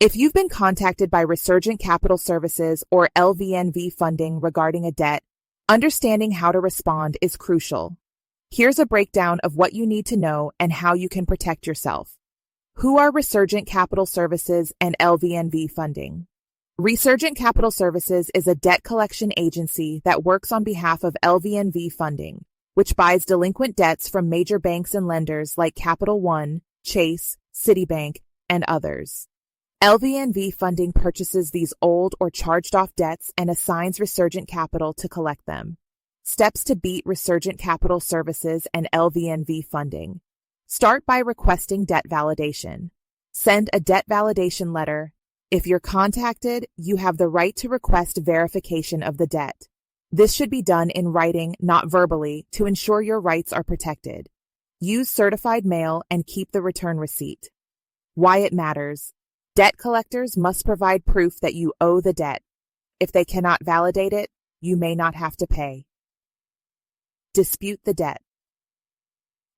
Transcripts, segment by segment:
If you've been contacted by Resurgent Capital Services or LVNV Funding regarding a debt, understanding how to respond is crucial. Here's a breakdown of what you need to know and how you can protect yourself. Who are Resurgent Capital Services and LVNV Funding? Resurgent Capital Services is a debt collection agency that works on behalf of LVNV Funding, which buys delinquent debts from major banks and lenders like Capital One, Chase, Citibank, and others. LVNV Funding purchases these old or charged-off debts and assigns Resurgent Capital to collect them. Steps to beat Resurgent Capital Services and LVNV Funding. Start by requesting debt validation. Send a debt validation letter. If you're contacted, you have the right to request verification of the debt. This should be done in writing, not verbally, to ensure your rights are protected. Use certified mail and keep the return receipt. Why it matters. Debt collectors must provide proof that you owe the debt. If they cannot validate it, you may not have to pay. Dispute the debt.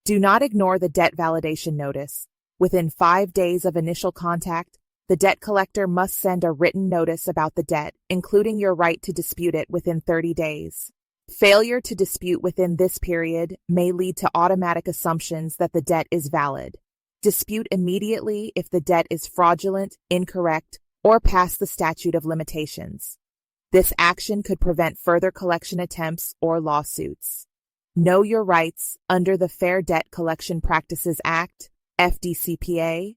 Do not ignore the debt validation notice. Within 5 days of initial contact, the debt collector must send a written notice about the debt, including your right to dispute it within 30 days. Failure to dispute within this period may lead to automatic assumptions that the debt is valid. Dispute immediately if the debt is fraudulent, incorrect, or past the statute of limitations. This action could prevent further collection attempts or lawsuits. Know your rights under the Fair Debt Collection Practices Act, FDCPA.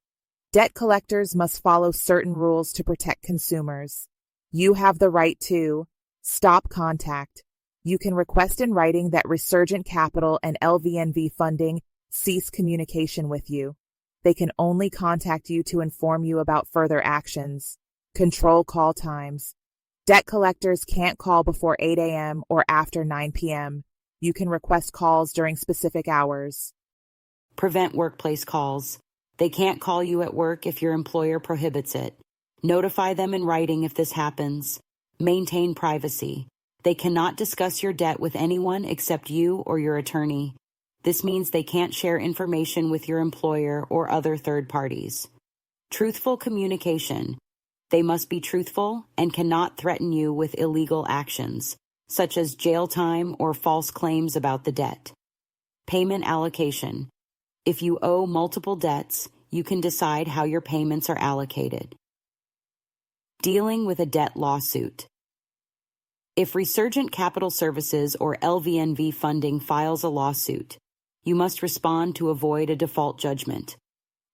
Debt collectors must follow certain rules to protect consumers. You have the right to stop contact. You can request in writing that Resurgent Capital and LVNV Funding cease communication with you. They can only contact you to inform you about further actions. Control call times. Debt collectors can't call before 8 a.m. or after 9 p.m. You can request calls during specific hours. Prevent workplace calls. They can't call you at work if your employer prohibits it. Notify them in writing if this happens. Maintain privacy. They cannot discuss your debt with anyone except you or your attorney. This means they can't share information with your employer or other third parties. Truthful communication. They must be truthful and cannot threaten you with illegal actions, such as jail time or false claims about the debt. Payment allocation. If you owe multiple debts, you can decide how your payments are allocated. Dealing with a debt lawsuit. If Resurgent Capital Services or LVNV Funding files a lawsuit, you must respond to avoid a default judgment.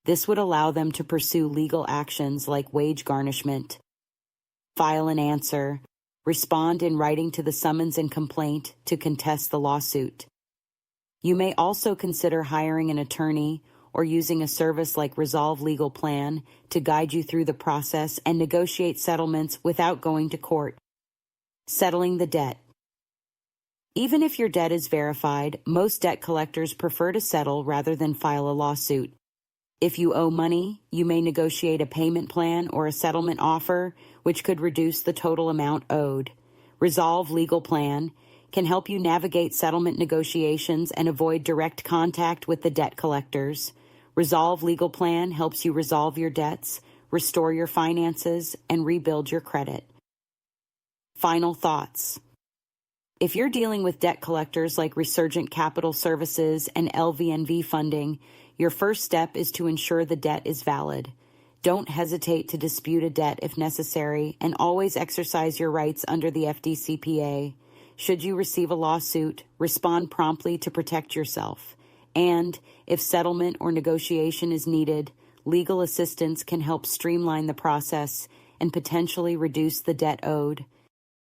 This would allow them to pursue legal actions like wage garnishment. File an answer. Respond in writing to the summons and complaint to contest the lawsuit. You may also consider hiring an attorney or using a service like Resolve Legal Plan to guide you through the process and negotiate settlements without going to court. Settling the debt. Even if your debt is verified, most debt collectors prefer to settle rather than file a lawsuit. If you owe money, you may negotiate a payment plan or a settlement offer, which could reduce the total amount owed. Resolve Legal Plan can help you navigate settlement negotiations and avoid direct contact with the debt collectors. Resolve Legal Plan helps you resolve your debts, restore your finances, and rebuild your credit. Final thoughts. If you're dealing with debt collectors like Resurgent Capital Services and LVNV Funding, your first step is to ensure the debt is valid. Don't hesitate to dispute a debt if necessary, and always exercise your rights under the FDCPA. Should you receive a lawsuit, respond promptly to protect yourself. And, if settlement or negotiation is needed, legal assistance can help streamline the process and potentially reduce the debt owed.